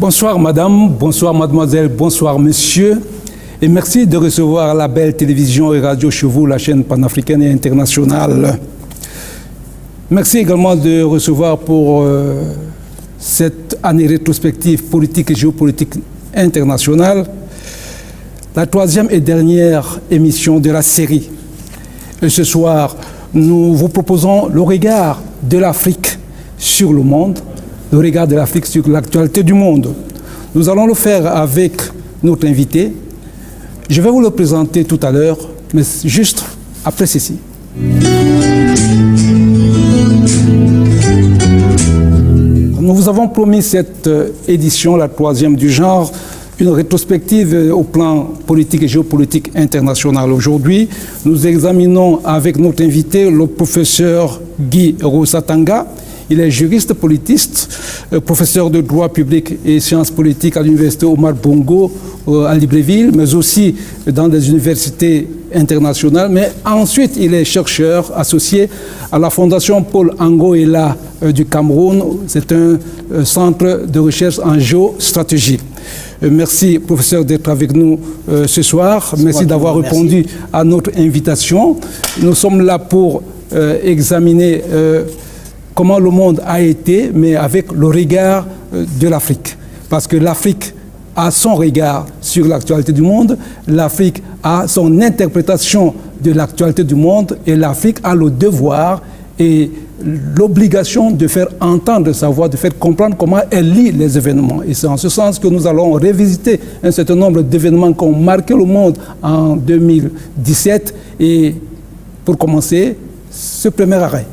Bonsoir madame, bonsoir mademoiselle, bonsoir monsieur, et merci de recevoir la belle télévision et radio chez vous, la chaîne panafricaine et internationale. Merci également de recevoir pour cette année rétrospective politique et géopolitique internationale, la troisième et dernière émission de la série. Et ce soir, nous vous proposons le regard de l'Afrique sur le monde, le regard de l'Afrique sur l'actualité du monde. Nous allons le faire avec notre invité. Je vais vous le présenter tout à l'heure, mais juste après ceci. Nous vous avons promis cette édition, la troisième du genre, une rétrospective au plan politique et géopolitique international. Aujourd'hui, nous examinons avec notre invité le professeur Guy Rosatanga. Il est juriste politiste, professeur de droit public et sciences politiques à l'université Omar Bongo à Libreville, mais aussi dans des universités internationales. Mais ensuite, il est chercheur associé à la Fondation Paul Angoela du Cameroun. C'est un centre de recherche en géostratégie. Merci, professeur, d'être avec nous ce soir. Merci d'avoir répondu à notre invitation. Nous sommes là pour examiner comment le monde a été, mais avec le regard de l'Afrique. Parce que l'Afrique a son regard sur l'actualité du monde, l'Afrique a son interprétation de l'actualité du monde, et l'Afrique a le devoir et l'obligation de faire entendre sa voix, de faire comprendre comment elle lit les événements. Et c'est en ce sens que nous allons revisiter un certain nombre d'événements qui ont marqué le monde en 2017. Et pour commencer, ce premier arrêt.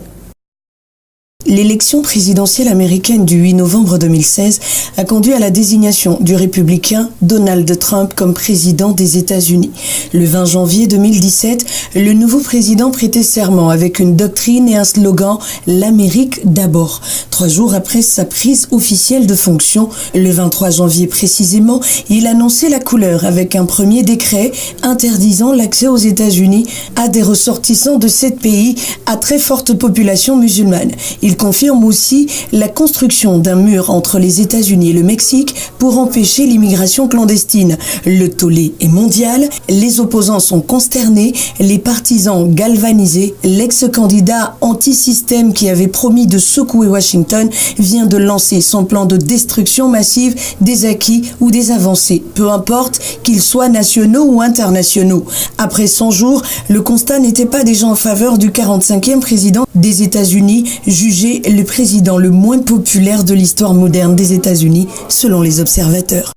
L'élection présidentielle américaine du 8 novembre 2016 a conduit à la désignation du républicain Donald Trump comme président des États-Unis. Le 20 janvier 2017, le nouveau président prêtait serment avec une doctrine et un slogan « L'Amérique d'abord ». 3 jours après sa prise officielle de fonction, le 23 janvier précisément, il annonçait la couleur avec un premier décret interdisant l'accès aux États-Unis à des ressortissants de 7 pays à très forte population musulmane. Il confirme aussi la construction d'un mur entre les États-Unis et le Mexique pour empêcher l'immigration clandestine. Le tollé est mondial, les opposants sont consternés, les partisans galvanisés. L'ex-candidat anti-système qui avait promis de secouer Washington vient de lancer son plan de destruction massive des acquis ou des avancées, peu importe qu'ils soient nationaux ou internationaux. Après 100 jours, le constat n'était pas déjà en faveur du 45e président des États-Unis, jugé le président le moins populaire de l'histoire moderne des États-Unis, selon les observateurs.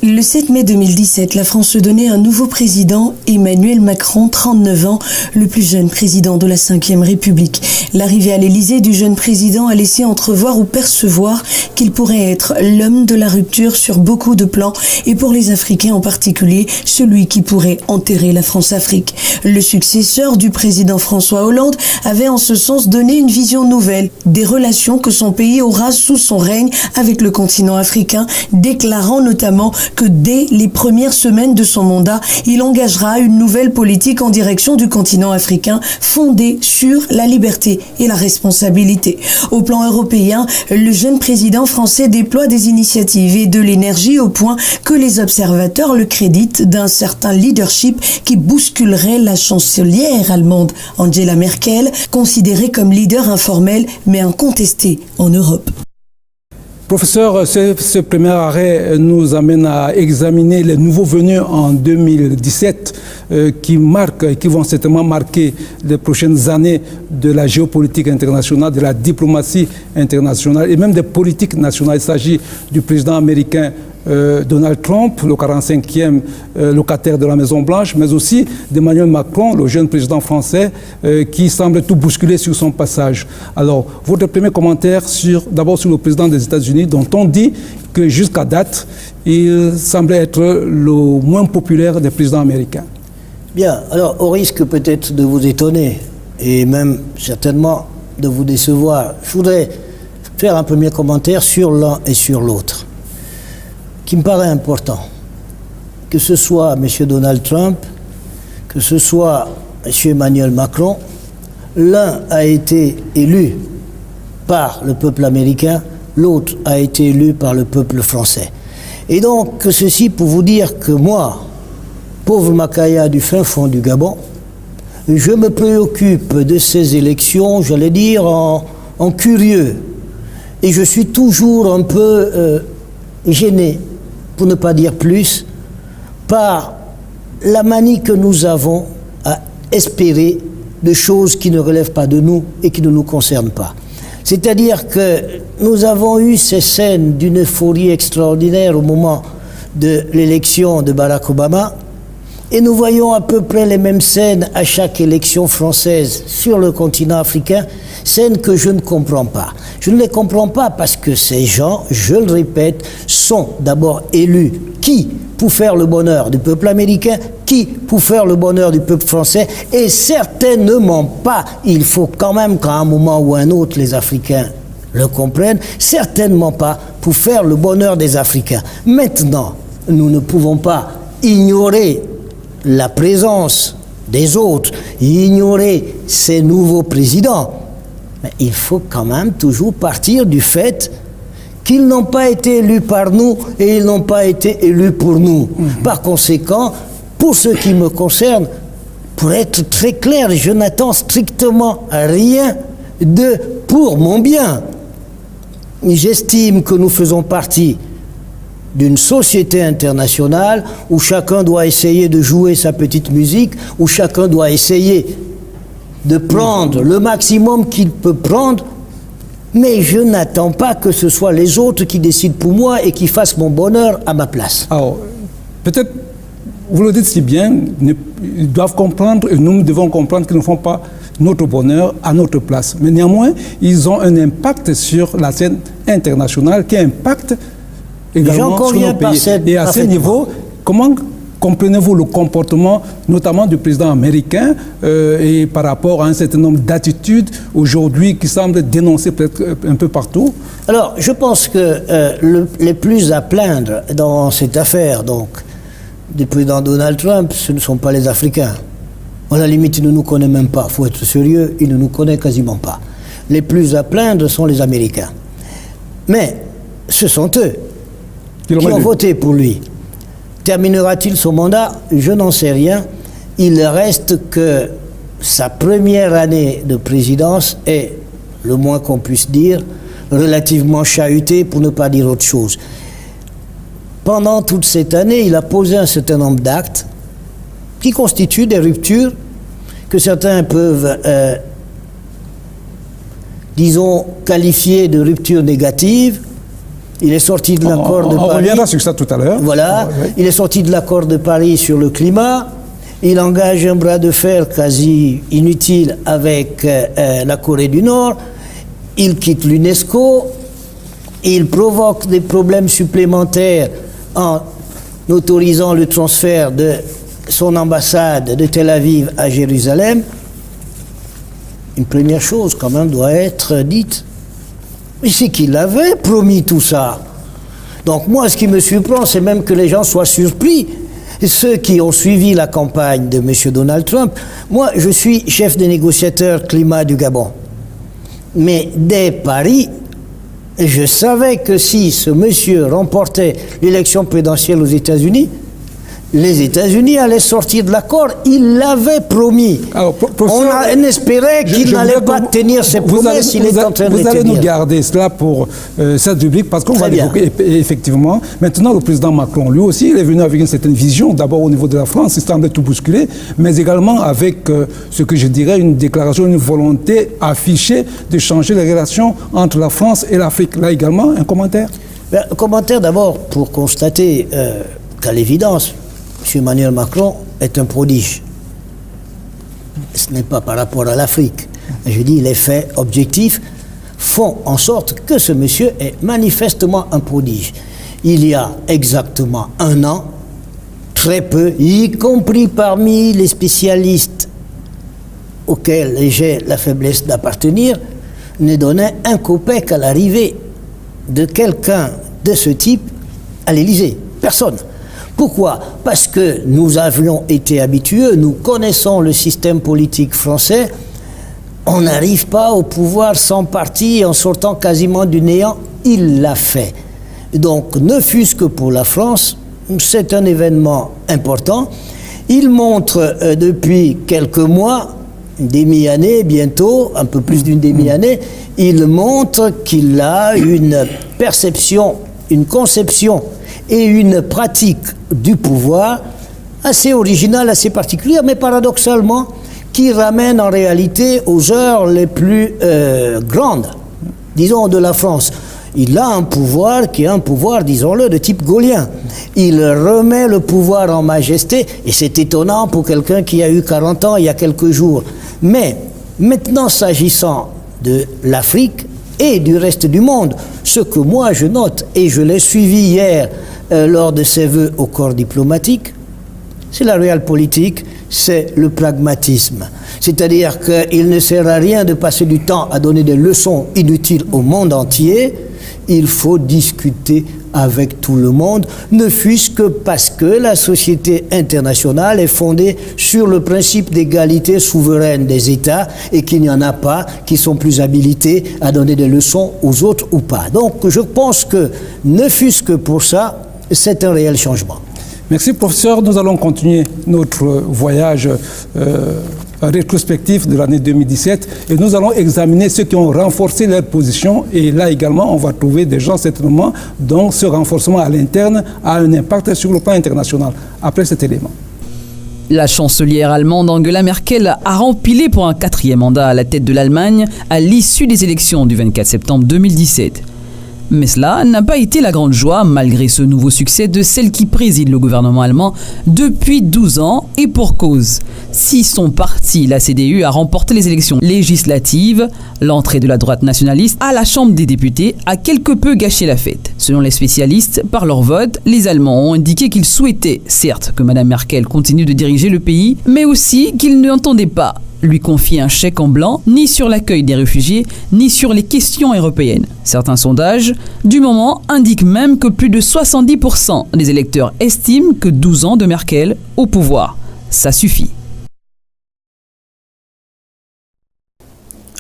Le 7 mai 2017, la France se donnait un nouveau président, Emmanuel Macron, 39 ans, le plus jeune président de la Ve République. L'arrivée à l'Élysée du jeune président a laissé entrevoir ou percevoir qu'il pourrait être l'homme de la rupture sur beaucoup de plans, et pour les Africains en particulier, celui qui pourrait enterrer la France-Afrique. Le successeur du président François Hollande avait en ce sens donné une vision nouvelle des relations que son pays aura sous son règne avec le continent africain, déclarant notamment que dès les premières semaines de son mandat, il engagera une nouvelle politique en direction du continent africain fondée sur la liberté et la responsabilité. Au plan européen, le jeune président français déploie des initiatives et de l'énergie au point que les observateurs le créditent d'un certain leadership qui bousculerait la chancelière allemande Angela Merkel, considérée comme leader informel mais incontesté en Europe. Professeur, ce premier arrêt nous amène à examiner les nouveaux venus en 2017 qui vont certainement marquer les prochaines années de la géopolitique internationale, de la diplomatie internationale et même des politiques nationales. Il s'agit du président américain Donald Trump, le 45e locataire de la Maison-Blanche, mais aussi d'Emmanuel Macron, le jeune président français, qui semble tout bousculer sur son passage. Alors, votre premier commentaire d'abord sur le président des États-Unis, dont on dit que jusqu'à date, il semble être le moins populaire des présidents américains. Bien, alors au risque peut-être de vous étonner et même certainement de vous décevoir, je voudrais faire un premier commentaire sur l'un et sur l'autre, qui me paraît important. Que ce soit M. Donald Trump, que ce soit M. Emmanuel Macron, l'un a été élu par le peuple américain, l'autre a été élu par le peuple français. Et donc, ceci pour vous dire que moi, pauvre Makaya du fin fond du Gabon, je me préoccupe de ces élections, j'allais dire, en curieux. Et je suis toujours un peu gêné, pour ne pas dire plus, par la manie que nous avons à espérer de choses qui ne relèvent pas de nous et qui ne nous concernent pas. C'est-à-dire que nous avons eu ces scènes d'une euphorie extraordinaire au moment de l'élection de Barack Obama, et nous voyons à peu près les mêmes scènes à chaque élection française sur le continent africain, scènes que je ne comprends pas. Je ne les comprends pas parce que ces gens, je le répète, sont d'abord élus. Qui pour faire le bonheur du peuple américain, qui pour faire le bonheur du peuple français, et certainement pas, il faut quand même qu'à un moment ou un autre les Africains le comprennent, certainement pas pour faire le bonheur des Africains. Maintenant, nous ne pouvons pas ignorer la présence des autres, ignorer ces nouveaux présidents. Mais il faut quand même toujours partir du fait qu'ils n'ont pas été élus par nous et ils n'ont pas été élus pour nous. Par conséquent, pour ce qui me concerne, pour être très clair, je n'attends strictement rien pour mon bien. J'estime que nous faisons partie d'une société internationale où chacun doit essayer de jouer sa petite musique, où chacun doit essayer de prendre le maximum qu'il peut prendre, mais je n'attends pas que ce soit les autres qui décident pour moi et qui fassent mon bonheur à ma place. Alors, peut-être, vous le dites si bien, ils doivent comprendre, et nous devons comprendre qu'ils ne font pas notre bonheur à notre place. Mais néanmoins, ils ont un impact sur la scène internationale qui impacte également sur nos pays. Et à ce niveau, comment comprenez-vous le comportement, notamment du président américain, et par rapport à un certain nombre d'attitudes aujourd'hui qui semblent dénoncées peut-être un peu partout? Alors, je pense que les plus à plaindre dans cette affaire, donc, du président Donald Trump, ce ne sont pas les Africains. À la limite, il ne nous connaît même pas. Il faut être sérieux, il ne nous connaît quasiment pas. Les plus à plaindre sont les Américains. Mais ce sont eux qui ont voté pour lui. Terminera-t-il son mandat? Je n'en sais rien. Il reste que sa première année de présidence est, le moins qu'on puisse dire, relativement chahutée, pour ne pas dire autre chose. Pendant toute cette année, il a posé un certain nombre d'actes qui constituent des ruptures que certains peuvent, disons, qualifier de ruptures négatives. Il est sorti de l'accord de Paris. On reviendra sur ça tout à l'heure. Voilà. Il est sorti de l'accord de Paris sur le climat. Il engage un bras de fer quasi inutile avec la Corée du Nord. Il quitte l'UNESCO. Il provoque des problèmes supplémentaires en autorisant le transfert de son ambassade de Tel Aviv à Jérusalem. Une première chose quand même doit être dite. Mais c'est qu'il avait promis tout ça. Donc moi, ce qui me surprend, c'est même que les gens soient surpris. Ceux qui ont suivi la campagne de M. Donald Trump, moi, je suis chef des négociateurs climat du Gabon. Mais dès Paris, je savais que si ce monsieur remportait l'élection présidentielle aux États-Unis, les États-Unis allaient sortir de l'accord. Il l'avait promis. Alors, on espérait qu'il n'allait pas tenir ses promesses. Il est en train de les tenir. Vous allez nous garder cela pour cette rubrique, parce qu'on va l'évoquer effectivement. Maintenant, le président Macron, lui aussi, il est venu avec une certaine vision. D'abord au niveau de la France, il semblait tout bousculer, mais également avec ce que je dirais une déclaration, une volonté affichée de changer les relations entre la France et l'Afrique. Là également, un commentaire? Un commentaire d'abord pour constater qu'à l'évidence, M. Emmanuel Macron est un prodige. Ce n'est pas par rapport à l'Afrique. Je dis, les faits objectifs font en sorte que ce monsieur est manifestement un prodige. Il y a exactement un an, très peu, y compris parmi les spécialistes auxquels j'ai la faiblesse d'appartenir, ne donnait un copec à l'arrivée de quelqu'un de ce type à l'Élysée. Personne. Pourquoi? Parce que nous avions été habitués, nous connaissons le système politique français, on n'arrive pas au pouvoir sans parti en sortant quasiment du néant il l'a fait. Donc, ne fût-ce que pour la France, c'est un événement important. Il montre depuis quelques mois, une demi-année bientôt, un peu plus d'une demi-année, il montre qu'il a une perception, une conception et une pratique du pouvoir assez originale, assez particulière, mais paradoxalement, qui ramène en réalité aux heures les plus grandes, disons, de la France. Il a un pouvoir qui est un pouvoir, disons-le, de type gaulien. Il remet le pouvoir en majesté, et c'est étonnant pour quelqu'un qui a eu 40 ans il y a quelques jours. Mais maintenant, s'agissant de l'Afrique et du reste du monde, ce que moi je note, et je l'ai suivi hier lors de ses vœux au corps diplomatique, c'est la réelle politique, c'est le pragmatisme. C'est-à-dire qu'il ne sert à rien de passer du temps à donner des leçons inutiles au monde entier. Il faut discuter avec tout le monde, ne fût-ce que parce que la société internationale est fondée sur le principe d'égalité souveraine des États et qu'il n'y en a pas qui sont plus habilités à donner des leçons aux autres ou pas. Donc je pense que, ne fût-ce que pour ça, c'est un réel changement. Merci, professeur. Nous allons continuer notre voyage rétrospectif de l'année 2017 et nous allons examiner ceux qui ont renforcé leur position. Et là également, on va trouver des gens certainement dont ce renforcement à l'interne a un impact sur le plan international. Après cet élément. La chancelière allemande Angela Merkel a rempilé pour un 4e mandat à la tête de l'Allemagne à l'issue des élections du 24 septembre 2017. Mais cela n'a pas été la grande joie malgré ce nouveau succès de celle qui préside le gouvernement allemand depuis 12 ans et pour cause. Si son parti, la CDU, a remporté les élections législatives, l'entrée de la droite nationaliste à la Chambre des députés a quelque peu gâché la fête. Selon les spécialistes, par leur vote, les Allemands ont indiqué qu'ils souhaitaient, certes, que Mme Merkel continue de diriger le pays, mais aussi qu'ils n'entendaient pas lui confier un chèque en blanc, ni sur l'accueil des réfugiés, ni sur les questions européennes. Certains sondages du moment indiquent même que plus de 70% des électeurs estiment que 12 ans de Merkel au pouvoir, ça suffit.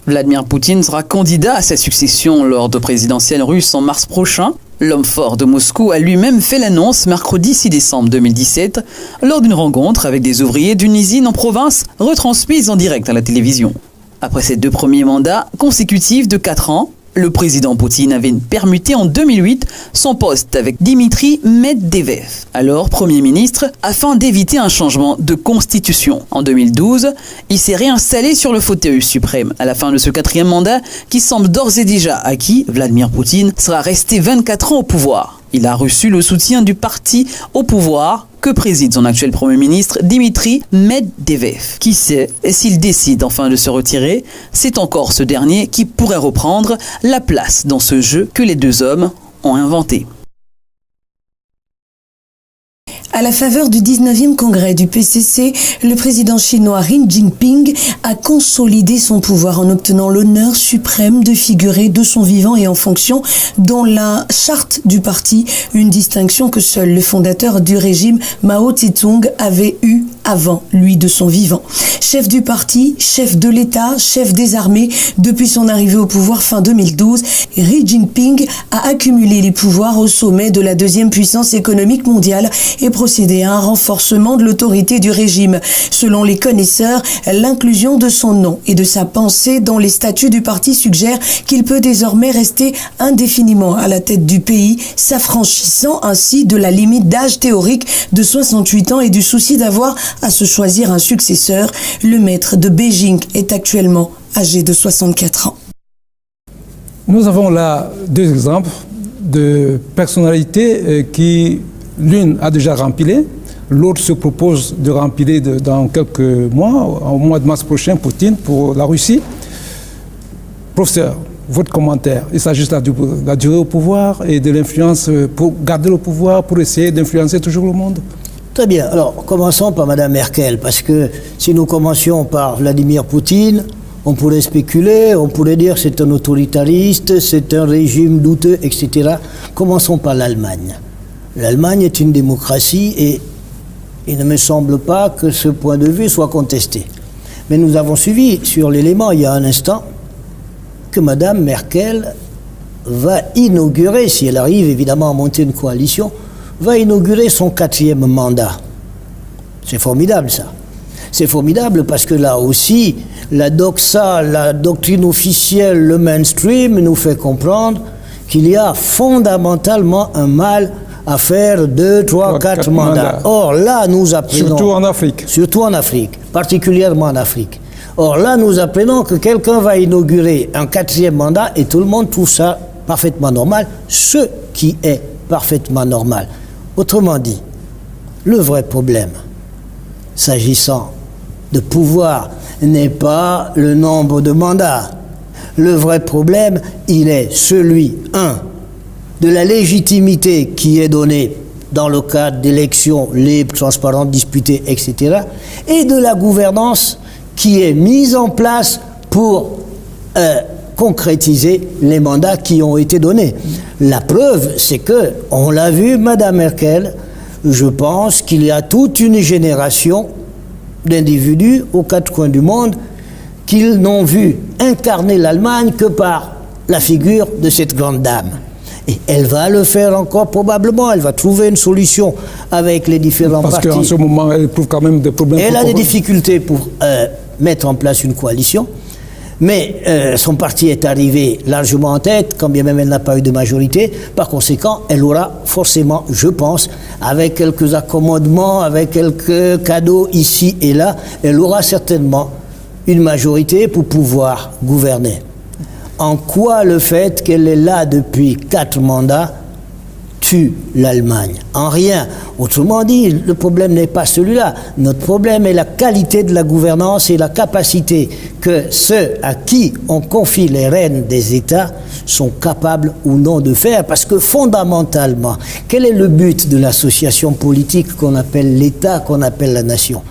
Vladimir Poutine sera candidat à sa succession lors de présidentielles russes en mars prochain. L'homme fort de Moscou a lui-même fait l'annonce mercredi 6 décembre 2017 lors d'une rencontre avec des ouvriers d'une usine en province retransmise en direct à la télévision. Après ses 2 premiers mandats consécutifs de 4 ans, le président Poutine avait permuté en 2008 son poste avec Dmitri Medvedev, alors Premier ministre, afin d'éviter un changement de constitution. En 2012, il s'est réinstallé sur le fauteuil suprême. À la fin de ce 4e mandat, qui semble d'ores et déjà acquis, Vladimir Poutine sera resté 24 ans au pouvoir. Il a reçu le soutien du parti au pouvoir que préside son actuel Premier ministre Dmitri Medvedev. Qui sait, et s'il décide enfin de se retirer, c'est encore ce dernier qui pourrait reprendre la place dans ce jeu que les 2 hommes ont inventé. À la faveur du 19e congrès du PCC, le président chinois Xi Jinping a consolidé son pouvoir en obtenant l'honneur suprême de figurer de son vivant et en fonction dans la charte du parti, une distinction que seul le fondateur du régime Mao Tse-tung avait eue avant lui de son vivant. Chef du parti, chef de l'État, chef des armées, depuis son arrivée au pouvoir fin 2012, Xi Jinping a accumulé les pouvoirs au sommet de la 2e puissance économique mondiale et procédé à un renforcement de l'autorité du régime. Selon les connaisseurs, l'inclusion de son nom et de sa pensée dans les statuts du parti suggère qu'il peut désormais rester indéfiniment à la tête du pays, s'affranchissant ainsi de la limite d'âge théorique de 68 ans et du souci d'avoir à se choisir un successeur. Le maître de Beijing est actuellement âgé de 64 ans. Nous avons là 2 exemples de personnalités qui, l'une a déjà rempilé, l'autre se propose de rempiler dans quelques mois, au mois de mars prochain, Poutine, pour la Russie. Professeur, votre commentaire, il s'agit de la durée au pouvoir et de l'influence pour garder le pouvoir, pour essayer d'influencer toujours le monde? Très bien. Alors, commençons par Mme Merkel, parce que si nous commencions par Vladimir Poutine, on pourrait spéculer, on pourrait dire que c'est un autoritariste, c'est un régime douteux, etc. Commençons par l'Allemagne. L'Allemagne est une démocratie et il ne me semble pas que ce point de vue soit contesté. Mais nous avons suivi sur l'élément il y a un instant que Mme Merkel va inaugurer, si elle arrive évidemment à monter une coalition, va inaugurer son 4e mandat. C'est formidable ça. C'est formidable parce que là aussi, la doxa, la doctrine officielle, le mainstream nous fait comprendre qu'il y a fondamentalement un mal à faire 2, 3, 4 mandats. Or là, nous apprenons... Surtout en Afrique. Surtout en Afrique, particulièrement en Afrique. Or là, nous apprenons que quelqu'un va inaugurer un 4e mandat et tout le monde trouve ça parfaitement normal, ce qui est parfaitement normal. Autrement dit, le vrai problème, s'agissant de pouvoir, n'est pas le nombre de mandats. Le vrai problème, il est celui, de la légitimité qui est donnée dans le cadre d'élections libres, transparentes, disputées, etc., et de la gouvernance qui est mise en place pour concrétiser les mandats qui ont été donnés. La preuve, c'est que, on l'a vu, Madame Merkel, je pense qu'il y a toute une génération d'individus aux 4 coins du monde qui n'ont vu incarner l'Allemagne que par la figure de cette grande dame. Et elle va le faire encore probablement, elle va trouver une solution avec les différents partis. Parce qu'en ce moment, elle éprouve quand même des problèmes. Elle a des difficultés pour mettre en place une coalition, mais son parti est arrivé largement en tête, quand bien même elle n'a pas eu de majorité. Par conséquent, elle aura forcément, je pense, avec quelques accommodements, avec quelques cadeaux ici et là, elle aura certainement une majorité pour pouvoir gouverner. En quoi le fait qu'elle est là depuis 4 mandats tue l'Allemagne? En rien. Autrement dit, le problème n'est pas celui-là. Notre problème est la qualité de la gouvernance et la capacité que ceux à qui on confie les rênes des États sont capables ou non de faire. Parce que fondamentalement, quel est le but de l'association politique qu'on appelle l'État, qu'on appelle la nation?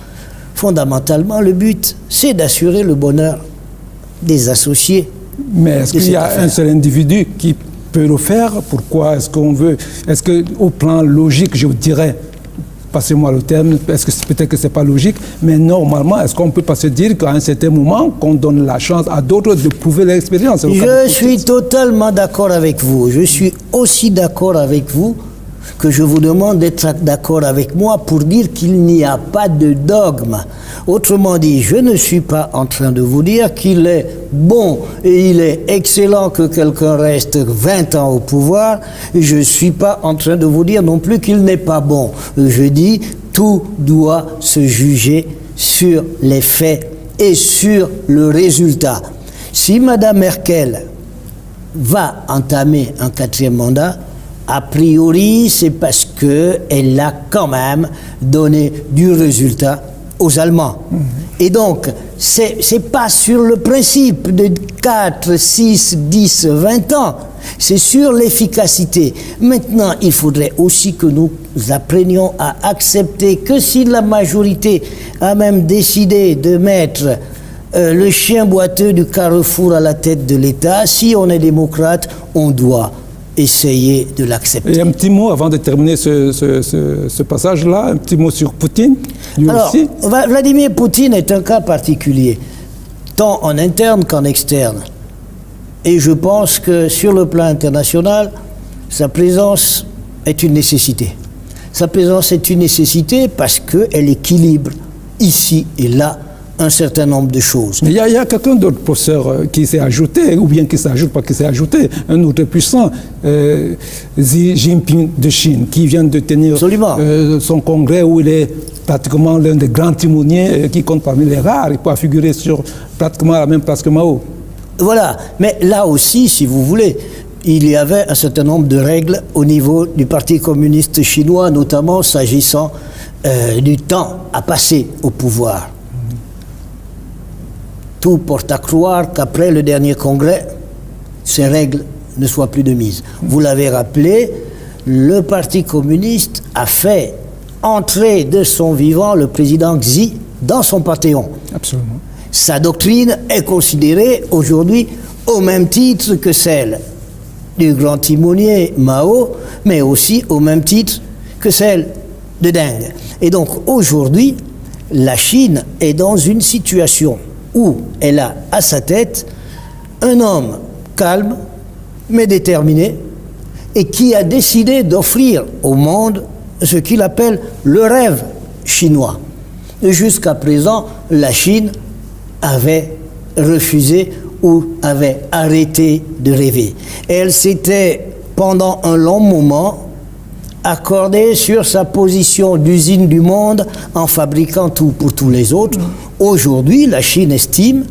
Fondamentalement, le but, c'est d'assurer le bonheur des associés. Mais est-ce qu'il y a un seul individu qui peut le faire? Pourquoi est-ce qu'on veut? Est-ce qu'au plan logique, je vous dirais, passez-moi le terme, est-ce que peut-être que ce n'est pas logique, mais normalement, est-ce qu'on peut pas se dire qu'à un certain moment, qu'on donne la chance à d'autres de prouver l'expérience? Je suis totalement d'accord avec vous. Je suis aussi d'accord avec vous que je vous demande d'être d'accord avec moi pour dire qu'il n'y a pas de dogme. Autrement dit, je ne suis pas en train de vous dire qu'il est bon et il est excellent que quelqu'un reste 20 ans au pouvoir. Je ne suis pas en train de vous dire non plus qu'il n'est pas bon. Je dis, tout doit se juger sur les faits et sur le résultat. Si Mme Merkel va entamer un 4e mandat, a priori, c'est parce qu'elle a quand même donné du résultat aux Allemands. Et donc, c'est pas sur le principe de 4, 6, 10, 20 ans, c'est sur l'efficacité. Maintenant, il faudrait aussi que nous apprenions à accepter que si la majorité a même décidé de mettre le chien boiteux du Carrefour à la tête de l'État, si on est démocrate, on doit essayer de l'accepter. Et un petit mot avant de terminer ce passage-là, un petit mot sur Poutine, lui Alors, aussi. Vladimir Poutine est un cas particulier, tant en interne qu'en externe. Et je pense que sur le plan international, sa présence est une nécessité. Sa présence est une nécessité parce qu'elle équilibre ici et là un certain nombre de choses. Mais il y a quelqu'un d'autre, professeur, qui s'est ajouté, ou bien qui s'ajoute, pas qui s'est ajouté, un autre puissant, Xi Jinping de Chine, qui vient de tenir son congrès où il est pratiquement l'un des grands timoniers qui compte parmi les rares. Il peut figurer sur pratiquement la même place que Mao. Voilà, mais là aussi, si vous voulez, il y avait un certain nombre de règles au niveau du Parti communiste chinois, notamment s'agissant du temps à passer au pouvoir. Tout porte à croire qu'après le dernier congrès, ces règles ne soient plus de mise. Vous l'avez rappelé, le Parti communiste a fait entrer de son vivant le président Xi dans son panthéon. Absolument. Sa doctrine est considérée aujourd'hui au même titre que celle du grand timonier Mao, mais aussi au même titre que celle de Deng. Et donc aujourd'hui, la Chine est dans une situation où elle a à sa tête un homme calme, mais déterminé, et qui a décidé d'offrir au monde ce qu'il appelle le rêve chinois. Jusqu'à présent, la Chine avait refusé ou avait arrêté de rêver. Elle s'était, pendant un long moment, accordée sur sa position d'usine du monde en fabriquant tout pour tous les autres. Aujourd'hui, la Chine estime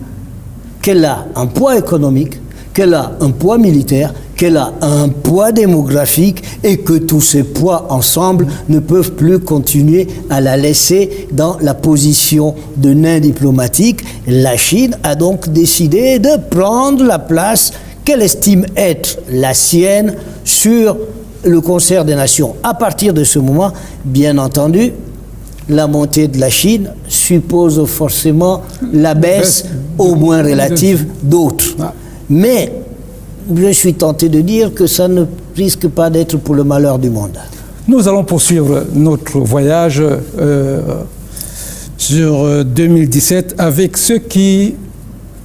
qu'elle a un poids économique, qu'elle a un poids militaire, qu'elle a un poids démographique et que tous ces poids ensemble ne peuvent plus continuer à la laisser dans la position de nain diplomatique. La Chine a donc décidé de prendre la place qu'elle estime être la sienne sur le concert des nations. À partir de ce moment, bien entendu, la montée de la Chine suppose forcément la baisse, au moins relative, d'autres. Mais je suis tenté de dire que ça ne risque pas d'être pour le malheur du monde. Nous allons poursuivre notre voyage sur 2017 avec ceux qui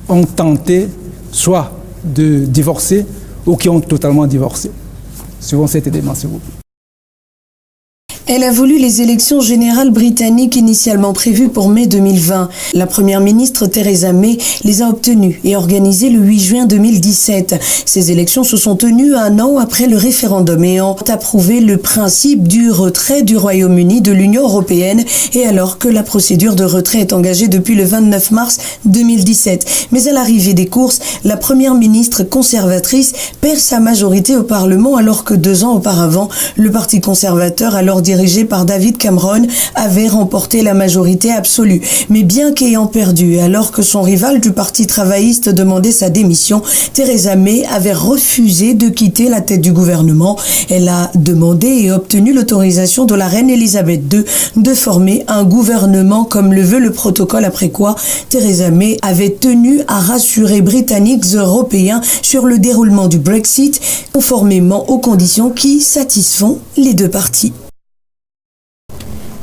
ont tenté soit de divorcer ou qui ont totalement divorcé. Suivons cet élément, s'il vous plaît. Elle a voulu les élections générales britanniques initialement prévues pour mai 2020. La première ministre Theresa May les a obtenues et organisées le 8 juin 2017. Ces élections se sont tenues un an après le référendum ayant approuvé le principe du retrait du Royaume-Uni de l'Union européenne et alors que la procédure de retrait est engagée depuis le 29 mars 2017. Mais à l'arrivée des courses, la première ministre conservatrice perd sa majorité au Parlement alors que 2 ans auparavant, le Parti conservateur, alors dirigé par David Cameron, avait remporté la majorité absolue. Mais bien qu'ayant perdu, alors que son rival du Parti travailliste demandait sa démission, Theresa May avait refusé de quitter la tête du gouvernement. Elle a demandé et obtenu l'autorisation de la reine Elisabeth II de former un gouvernement comme le veut le protocole, après quoi Theresa May avait tenu à rassurer Britanniques et Européens sur le déroulement du Brexit, conformément aux conditions qui satisfont les deux parties.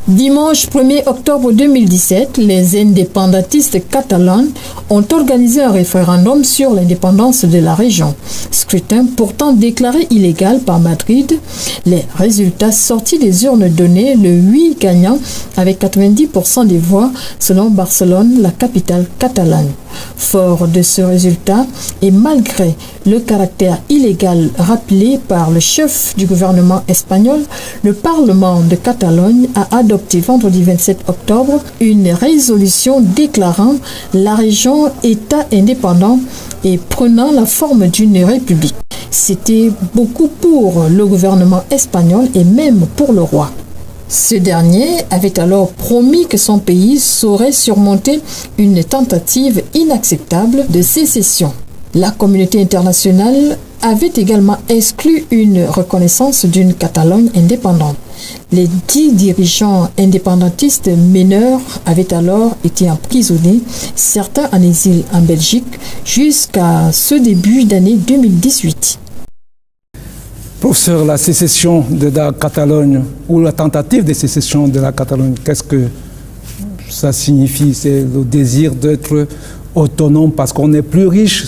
Dimanche 1er octobre 2017, les indépendantistes catalans ont organisé un référendum sur l'indépendance de la région. Scrutin pourtant déclaré illégal par Madrid. Les résultats sortis des urnes donnaient le 8 gagnant avec 90% des voix selon Barcelone, la capitale catalane. Fort de ce résultat et malgré le caractère illégal rappelé par le chef du gouvernement espagnol, le Parlement de Catalogne a adopté vendredi 27 octobre une résolution déclarant la région État indépendant et prenant la forme d'une république. C'était beaucoup pour le gouvernement espagnol et même pour le roi. Ce dernier avait alors promis que son pays saurait surmonter une tentative inacceptable de sécession. La communauté internationale avait également exclu une reconnaissance d'une Catalogne indépendante. Les 10 dirigeants indépendantistes mineurs avaient alors été emprisonnés, certains en exil en Belgique, jusqu'à ce début d'année 2018. Professeur, la sécession de la Catalogne ou la tentative de sécession de la Catalogne, qu'est-ce que ça signifie? C'est le désir d'être autonome parce qu'on est plus riche.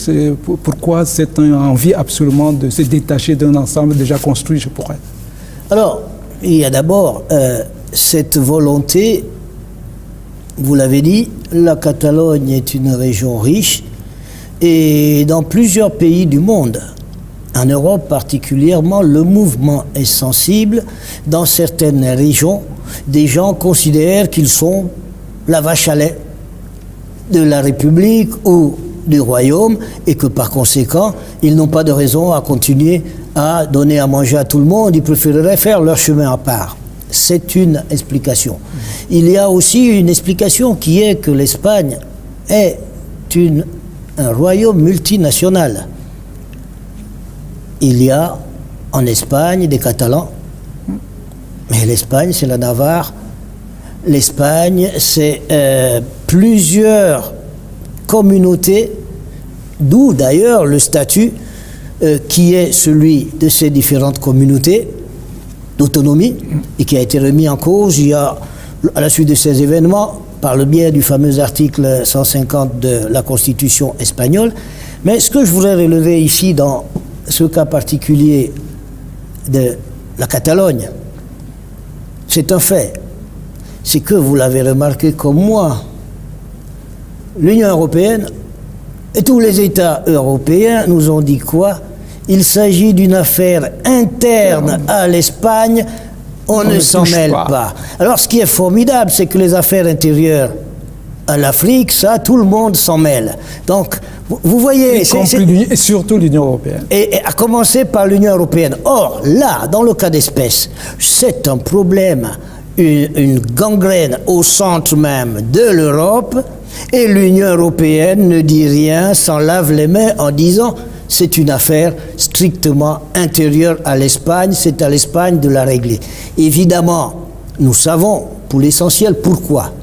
Pourquoi cette envie absolument de se détacher d'un ensemble déjà construit, je pourrais? Alors, il y a d'abord cette volonté, vous l'avez dit, la Catalogne est une région riche et dans plusieurs pays du monde, en Europe particulièrement, le mouvement est sensible. Dans certaines régions, des gens considèrent qu'ils sont la vache à lait de la République ou du Royaume et que par conséquent, ils n'ont pas de raison à continuer à donner à manger à tout le monde. Ils préféreraient faire leur chemin à part. C'est une explication. Il y a aussi une explication qui est que l'Espagne est un royaume multinational. Il y a en Espagne des Catalans, mais l'Espagne c'est la Navarre, l'Espagne c'est plusieurs communautés, d'où d'ailleurs le statut qui est celui de ces différentes communautés d'autonomie et qui a été remis en cause à la suite de ces événements par le biais du fameux article 150 de la Constitution espagnole. Mais ce que je voudrais relever ici dans ce cas particulier de la Catalogne, c'est un fait. C'est que vous l'avez remarqué comme moi, l'Union européenne et tous les États européens nous ont dit quoi? Il s'agit d'une affaire interne à l'Espagne, on ne s'en mêle pas. Alors ce qui est formidable, c'est que les affaires intérieures à l'Afrique, ça, tout le monde s'en mêle. Donc, vous voyez... Et surtout l'Union européenne. Et à commencer par l'Union européenne. Or, là, dans le cas d'espèce, c'est un problème, une gangrène au centre même de l'Europe, et l'Union européenne ne dit rien, s'en lave les mains en disant c'est une affaire strictement intérieure à l'Espagne, c'est à l'Espagne de la régler. Évidemment, nous savons pour l'essentiel pourquoi.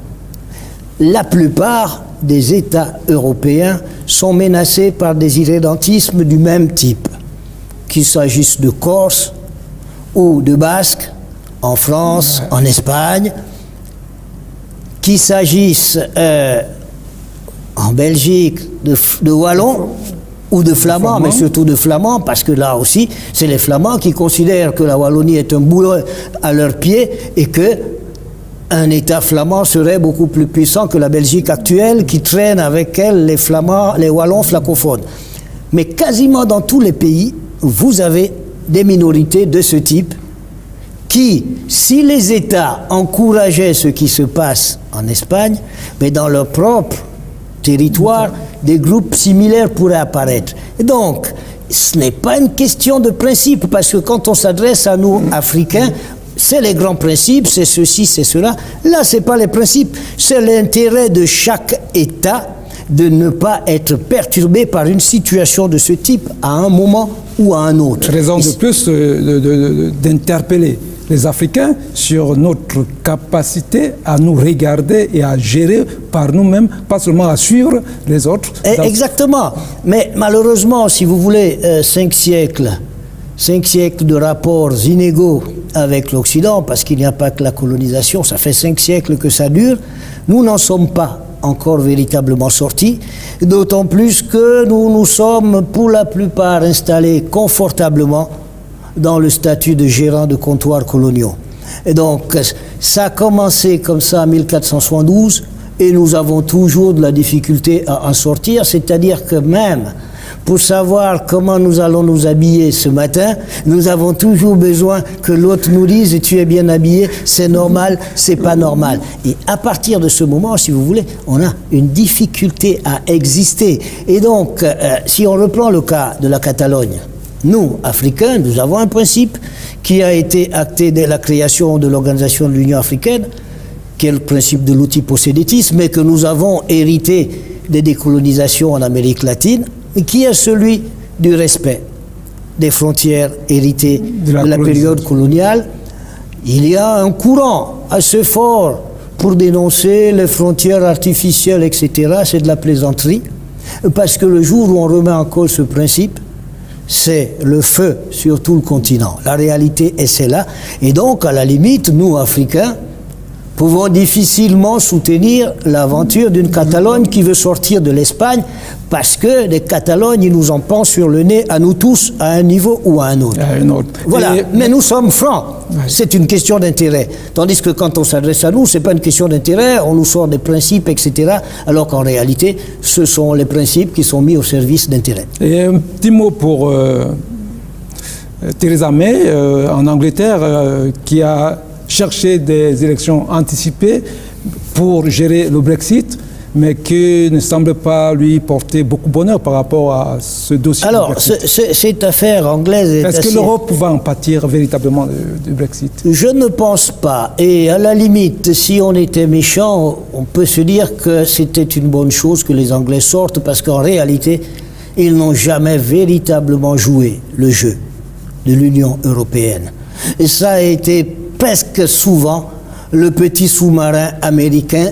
La plupart des États européens sont menacés par des irrédentismes du même type, qu'il s'agisse de Corse ou de Basques, en France, en Espagne, qu'il s'agisse en Belgique de Wallons ou de Flamands, mais surtout de Flamands, parce que là aussi, c'est les Flamands qui considèrent que la Wallonie est un boulet à leurs pieds et que un État flamand serait beaucoup plus puissant que la Belgique actuelle qui traîne avec elle les Flamands, les Wallons francophones. Mais quasiment dans tous les pays, vous avez des minorités de ce type qui, si les États encourageaient ce qui se passe en Espagne, mais dans leur propre territoire, des groupes similaires pourraient apparaître. Et donc, ce n'est pas une question de principe, parce que quand on s'adresse à nous, Africains, c'est les grands principes, c'est ceci, c'est cela. Là, ce n'est pas les principes, c'est l'intérêt de chaque État de ne pas être perturbé par une situation de ce type à un moment ou à un autre. Raison de plus d'interpeller les Africains sur notre capacité à nous regarder et à gérer par nous-mêmes, pas seulement à suivre les autres. Exactement. Mais malheureusement, si vous voulez, 5 siècles de rapports inégaux avec l'Occident, parce qu'il n'y a pas que la colonisation, ça fait 5 siècles que ça dure, nous n'en sommes pas encore véritablement sortis, d'autant plus que nous nous sommes pour la plupart installés confortablement dans le statut de gérant de comptoirs coloniaux. Et donc, ça a commencé comme ça en 1472, et nous avons toujours de la difficulté à en sortir, c'est-à-dire que même pour savoir comment nous allons nous habiller ce matin, nous avons toujours besoin que l'autre nous dise « tu es bien habillé, c'est normal, c'est pas normal ». Et à partir de ce moment, si vous voulez, on a une difficulté à exister. Et donc, si on reprend le cas de la Catalogne, nous, Africains, nous avons un principe qui a été acté dès la création de l'Organisation de l'Union africaine, qui est le principe de l'utipossédétisme, mais que nous avons hérité des décolonisations en Amérique latine, et qui est celui du respect des frontières héritées de la période coloniale. Il y a un courant assez fort pour dénoncer les frontières artificielles, etc. C'est de la plaisanterie, parce que le jour où on remet en cause ce principe, c'est le feu sur tout le continent. La réalité est celle-là. Et donc, à la limite, nous, Africains, pouvons difficilement soutenir l'aventure d'une Catalogne qui veut sortir de l'Espagne, parce que les Catalognes, ils nous en pensent sur le nez à nous tous, à un niveau ou à un autre. Voilà. Mais nous sommes francs. C'est une question d'intérêt. Tandis que quand on s'adresse à nous, c'est pas une question d'intérêt, on nous sort des principes, etc. Alors qu'en réalité, ce sont les principes qui sont mis au service d'intérêt. Et un petit mot pour Theresa May, en Angleterre, qui a cherché des élections anticipées pour gérer le Brexit, mais qui ne semble pas lui porter beaucoup bonheur par rapport à ce dossier. Alors, cette affaire anglaise est-ce que l'Europe va en pâtir véritablement du Brexit? Je ne pense pas. Et à la limite, si on était méchant, on peut se dire que c'était une bonne chose que les Anglais sortent, parce qu'en réalité, ils n'ont jamais véritablement joué le jeu de l'Union européenne. Et ça a été presque souvent le petit sous-marin américain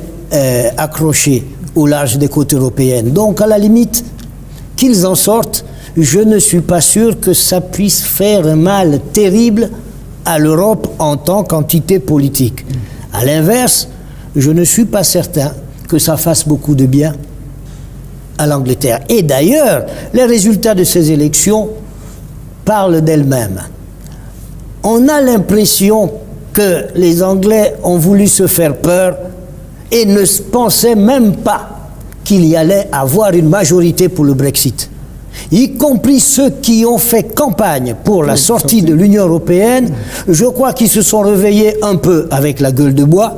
accroché au large des côtes européennes. Donc, à la limite, qu'ils en sortent, je ne suis pas sûr que ça puisse faire un mal terrible à l'Europe en tant qu'entité politique. À l'inverse, je ne suis pas certain que ça fasse beaucoup de bien à l'Angleterre. Et d'ailleurs, les résultats de ces élections, parle d'elle-même. On a l'impression que les Anglais ont voulu se faire peur et ne pensaient même pas qu'il y allait avoir une majorité pour le Brexit. Y compris ceux qui ont fait campagne pour la sortie de l'Union européenne, je crois qu'ils se sont réveillés un peu avec la gueule de bois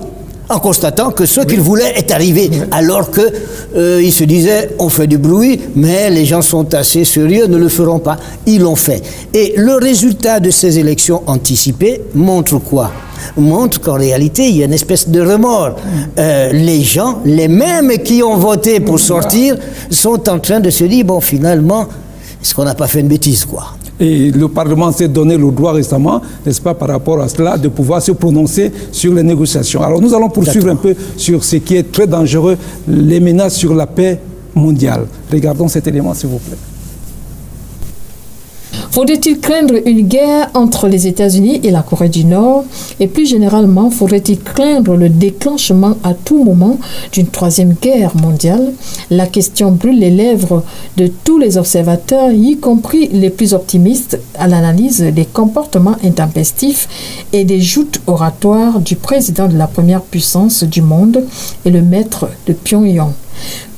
en constatant que ce qu'ils voulaient est arrivé, alors qu'ils se disaient on fait du bruit, mais les gens sont assez sérieux, ne le feront pas. Ils l'ont fait. Et le résultat de ces élections anticipées montre quoi ? Montre qu'en réalité, il y a une espèce de remords. Les gens, les mêmes qui ont voté pour sortir, sont en train de se dire, bon, finalement, est-ce qu'on n'a pas fait une bêtise, quoi ? Et le Parlement s'est donné le droit récemment, n'est-ce pas, par rapport à cela, de pouvoir se prononcer sur les négociations. Alors nous allons poursuivre un peu sur ce qui est très dangereux, les menaces sur la paix mondiale. Regardons cet élément, s'il vous plaît. Faudrait-il craindre une guerre entre les États-Unis et la Corée du Nord? Et plus généralement, faudrait-il craindre le déclenchement à tout moment d'une troisième guerre mondiale? La question brûle les lèvres de tous les observateurs, y compris les plus optimistes, à l'analyse des comportements intempestifs et des joutes oratoires du président de la première puissance du monde et le maître de Pyongyang.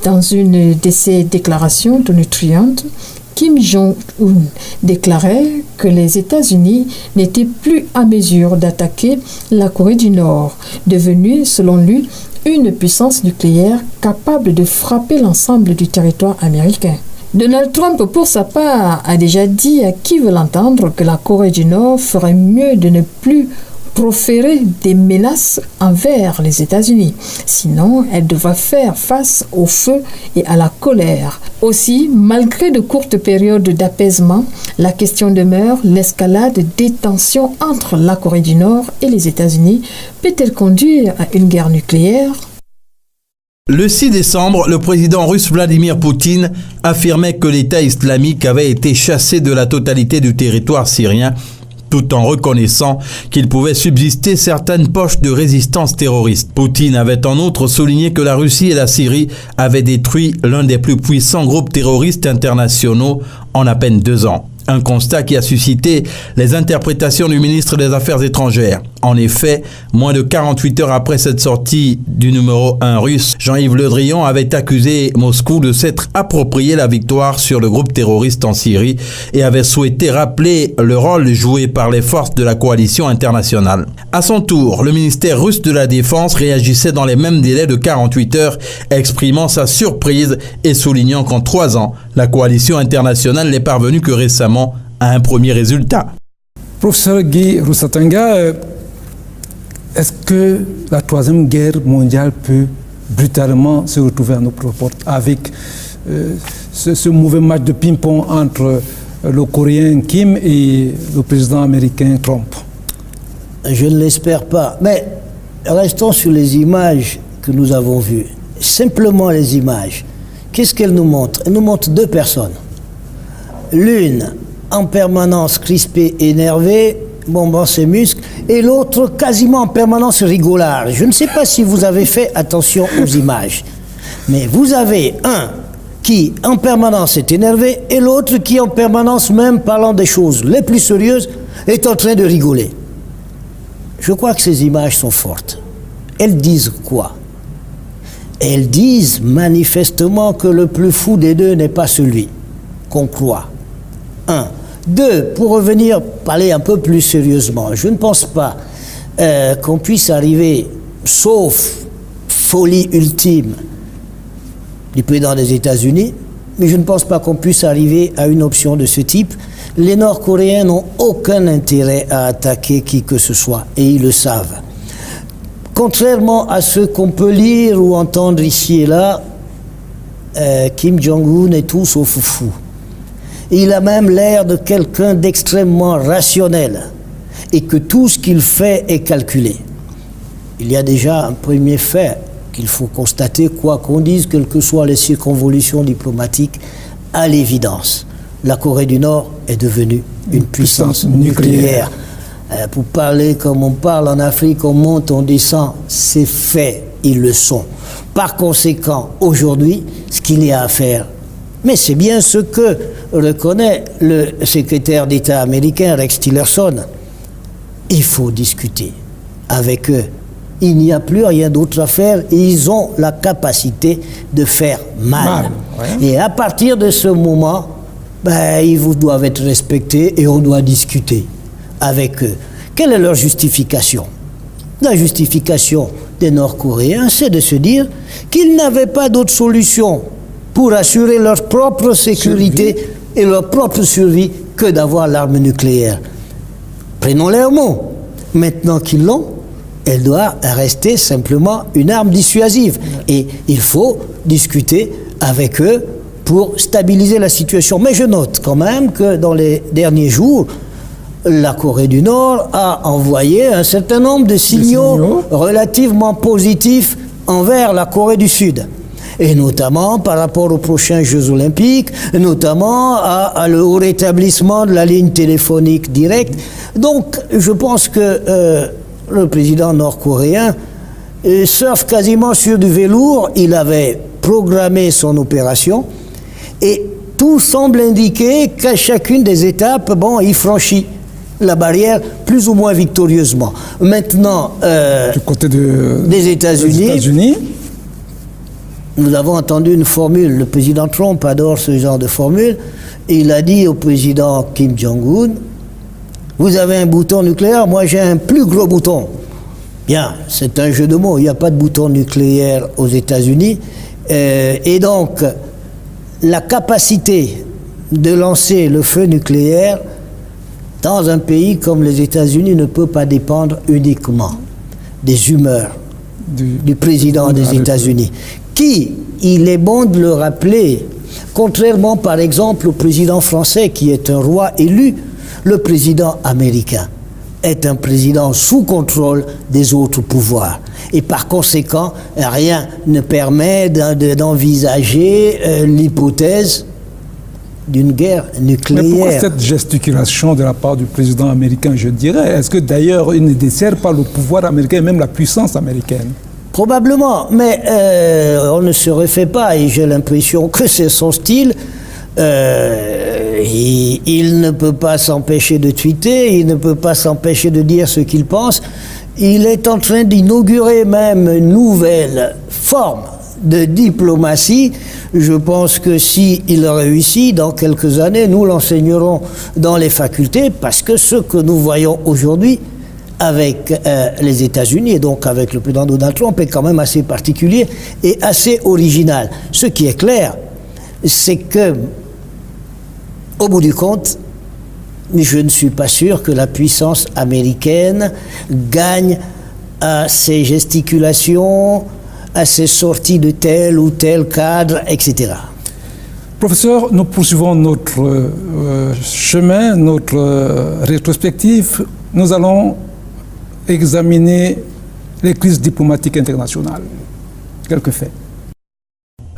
Dans une de ses déclarations tonitruantes, Kim Jong-un déclarait que les États-Unis n'étaient plus à mesure d'attaquer la Corée du Nord, devenue, selon lui, une puissance nucléaire capable de frapper l'ensemble du territoire américain. Donald Trump, pour sa part, a déjà dit à qui veut l'entendre que la Corée du Nord ferait mieux de ne plus proférer des menaces envers les États-Unis. Sinon, elle devra faire face au feu et à la colère. Aussi, malgré de courtes périodes d'apaisement, la question demeure, l'escalade des tensions entre la Corée du Nord et les États-Unis peut-elle conduire à une guerre nucléaire ? Le 6 décembre, le président russe Vladimir Poutine affirmait que l'État islamique avait été chassé de la totalité du territoire syrien, tout en reconnaissant qu'il pouvait subsister certaines poches de résistance terroriste. Poutine avait en outre souligné que la Russie et la Syrie avaient détruit l'un des plus puissants groupes terroristes internationaux en à peine 2 ans. Un constat qui a suscité les interprétations du ministre des Affaires étrangères. En effet, moins de 48 heures après cette sortie du numéro 1 russe, Jean-Yves Le Drian avait accusé Moscou de s'être approprié la victoire sur le groupe terroriste en Syrie et avait souhaité rappeler le rôle joué par les forces de la coalition internationale. À son tour, le ministère russe de la Défense réagissait dans les mêmes délais de 48 heures, exprimant sa surprise et soulignant qu'en 3 ans, la coalition internationale n'est parvenue que récemment à un premier résultat. Professeur Guy Rusatanga, est-ce que la troisième guerre mondiale peut brutalement se retrouver à nos portes avec ce mauvais match de ping-pong entre le Coréen Kim et le président américain Trump? Je ne l'espère pas. Mais restons sur les images que nous avons vues. Simplement les images. Qu'est-ce qu'elles nous montrent? Elles nous montrent 2 personnes. L'une en permanence crispée, énervée, bombant ses muscles, et l'autre quasiment en permanence rigolard. Je ne sais pas si vous avez fait attention aux images, mais vous avez un qui en permanence est énervé et l'autre qui en permanence, même parlant des choses les plus sérieuses, est en train de rigoler. Je crois que ces images sont fortes. Elles disent quoi? Elles disent manifestement que le plus fou des deux n'est pas celui qu'on croit. 1. 2. Pour revenir, parler un peu plus sérieusement, je ne pense pas qu'on puisse arriver, sauf folie ultime du président des États-Unis, mais je ne pense pas qu'on puisse arriver à une option de ce type. Les Nord-Coréens n'ont aucun intérêt à attaquer qui que ce soit, et ils le savent. Contrairement à ce qu'on peut lire ou entendre ici et là, Kim Jong-un est tout sauf fou. Il a même l'air de quelqu'un d'extrêmement rationnel et que tout ce qu'il fait est calculé. Il y a déjà un premier fait qu'il faut constater, quoi qu'on dise, quelles que soient les circonvolutions diplomatiques, à l'évidence. La Corée du Nord est devenue une puissance nucléaire. Pour parler comme on parle en Afrique, on monte, on descend, c'est fait, ils le sont. Par conséquent, aujourd'hui, ce qu'il y a à faire, mais c'est bien ce que reconnaît le secrétaire d'État américain Rex Tillerson. Il faut discuter avec eux. Il n'y a plus rien d'autre à faire. Ils ont la capacité de faire mal. Ouais. Et à partir de ce moment, ils vous doivent être respectés et on doit discuter avec eux. Quelle est leur justification? La justification des Nord-Coréens, c'est de se dire qu'ils n'avaient pas d'autre solution pour assurer leur propre sécurité et leur propre survie que d'avoir l'arme nucléaire. Prenons leur mot. Maintenant qu'ils l'ont, elle doit rester simplement une arme dissuasive. Et il faut discuter avec eux pour stabiliser la situation. Mais je note quand même que dans les derniers jours, la Corée du Nord a envoyé un certain nombre de signaux relativement positifs envers la Corée du Sud. Et notamment par rapport aux prochains Jeux Olympiques, notamment à le rétablissement de la ligne téléphonique directe. Donc, je pense que le président nord-coréen surfe quasiment sur du velours. Il avait programmé son opération et tout semble indiquer qu'à chacune des étapes, il franchit la barrière plus ou moins victorieusement. Maintenant, du côté des États-Unis, nous avons entendu une formule. Le président Trump adore ce genre de formule. Il a dit au président Kim Jong-un, vous avez un bouton nucléaire, moi j'ai un plus gros bouton. Bien, c'est un jeu de mots, il n'y a pas de bouton nucléaire aux États-Unis. Et donc, la capacité de lancer le feu nucléaire dans un pays comme les États-Unis ne peut pas dépendre uniquement des humeurs du président des États-Unis, qui, il est bon de le rappeler, contrairement par exemple au président français qui est un roi élu, le président américain est un président sous contrôle des autres pouvoirs. Et par conséquent, rien ne permet d'envisager l'hypothèse d'une guerre nucléaire. Mais pourquoi cette gesticulation de la part du président américain, je dirais? Est-ce que d'ailleurs il ne dessert pas le pouvoir américain et même la puissance américaine? Probablement, mais on ne se refait pas, et j'ai l'impression que c'est son style. Il ne peut pas s'empêcher de tweeter, il ne peut pas s'empêcher de dire ce qu'il pense. Il est en train d'inaugurer même une nouvelle forme de diplomatie. Je pense que s'il réussit, dans quelques années, nous l'enseignerons dans les facultés, parce que ce que nous voyons aujourd'hui avec les États-Unis et donc avec le président Donald Trump est quand même assez particulier et assez original. Ce qui est clair, c'est que, au bout du compte, je ne suis pas sûr que la puissance américaine gagne à ses gesticulations, à ses sorties de tel ou tel cadre, etc. Professeur, nous poursuivons notre chemin, notre rétrospective. Nous allons examiner les crises diplomatiques internationales. Quelques faits.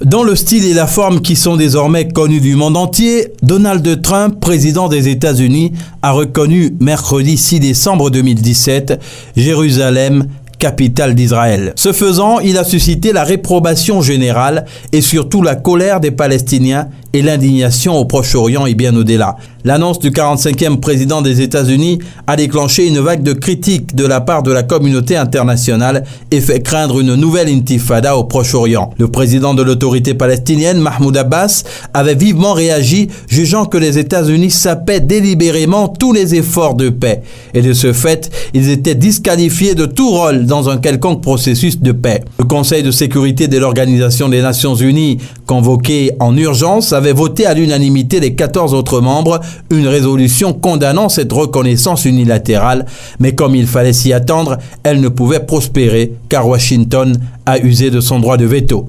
Dans le style et la forme qui sont désormais connus du monde entier, Donald Trump, président des États-Unis, a reconnu mercredi 6 décembre 2017 Jérusalem, capitale d'Israël. Ce faisant, il a suscité la réprobation générale et surtout la colère des Palestiniens et l'indignation au Proche-Orient et bien au-delà. L'annonce du 45e président des États-Unis a déclenché une vague de critiques de la part de la communauté internationale et fait craindre une nouvelle intifada au Proche-Orient. Le président de l'autorité palestinienne, Mahmoud Abbas, avait vivement réagi, jugeant que les États-Unis sapaient délibérément tous les efforts de paix. Et de ce fait, ils étaient disqualifiés de tout rôle dans un quelconque processus de paix. Le Conseil de sécurité de l'Organisation des Nations Unies, convoqué en urgence, avait voté à l'unanimité des 14 autres membres une résolution condamnant cette reconnaissance unilatérale, mais comme il fallait s'y attendre, elle ne pouvait prospérer car Washington a usé de son droit de veto.